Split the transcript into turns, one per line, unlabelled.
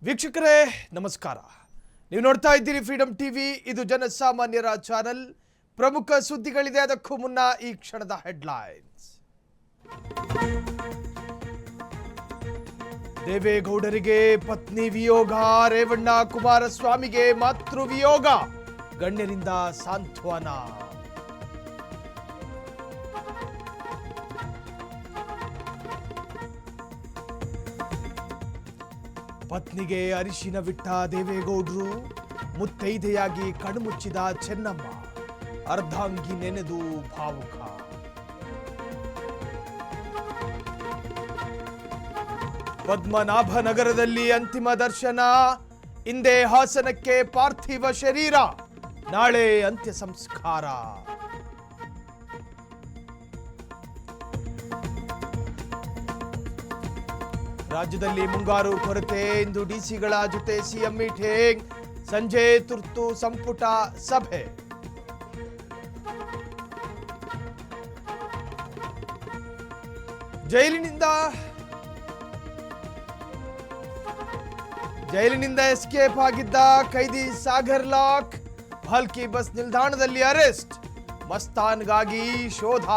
ವೀಕ್ಷಕರೇ ನಮಸ್ಕಾರ. ನೀವು ನೋಡ್ತಾ ಇದ್ದೀರಿ ಫ್ರೀಡಂ ಟಿವಿ. ಇದು ಜನಸಾಮಾನ್ಯರ ಚಾನೆಲ್. ಪ್ರಮುಖ ಸುದ್ದಿಗಳಿದೆ. ಅದಕ್ಕೂ ಮುನ್ನ ಈ ಕ್ಷಣದ ಹೆಡ್ಲೈನ್ಸ್. ದೇವೇಗೌಡರಿಗೆ ಪತ್ನಿ ವಿಯೋಗ, ರೇವಣ್ಣ ಕುಮಾರಸ್ವಾಮಿಗೆ ಮಾತೃ ವಿಯೋಗ, ಗಣ್ಯರಿಂದ ಸಾಂತ್ವನ. ಪತ್ನಿಗೆ ಅರಿಶಿನವಿಟ್ಟ ದೇವೇಗೌಡರು, ಮುತ್ತೈದೆಯಾಗಿ ಕಣ್ಮುಚ್ಚಿದ ಚೆನ್ನಮ್ಮ, ಅರ್ಧಾಂಗಿ ನೆನೆದು ಭಾವುಕ. ಪದ್ಮನಾಭನಗರದಲ್ಲಿ ಅಂತಿಮ ದರ್ಶನ, ಇಂದೇ ಹಾಸನಕ್ಕೆ ಪಾರ್ಥಿವ ಶರೀರ, ನಾಳೆ ಅಂತ್ಯ ಸಂಸ್ಕಾರ. ರಾಜ್ಯದಲ್ಲಿ ಮುಂಗಾರು ಕೊರತೆ, ಇಂದು ಡಿಸಿಗಳ ಜೊತೆ ಸಿಎಂ ಮೀಟಿಂಗ್, ಸಂಜೆ ತುರ್ತು ಸಂಪುಟ ಸಭೆ. ಜೈಲಿನಿಂದ ಎಸ್ಕೇಪ್ ಆಗಿದ್ದ ಕೈದಿ ಸಾಗರ್ ಲಾಕ್, ಭಾಲ್ಕಿ ಬಸ್ ನಿಲ್ದಾಣದಲ್ಲಿ ಅರೆಸ್ಟ್, ಮಸ್ತಾನ್ಗಾಗಿ ಶೋಧ.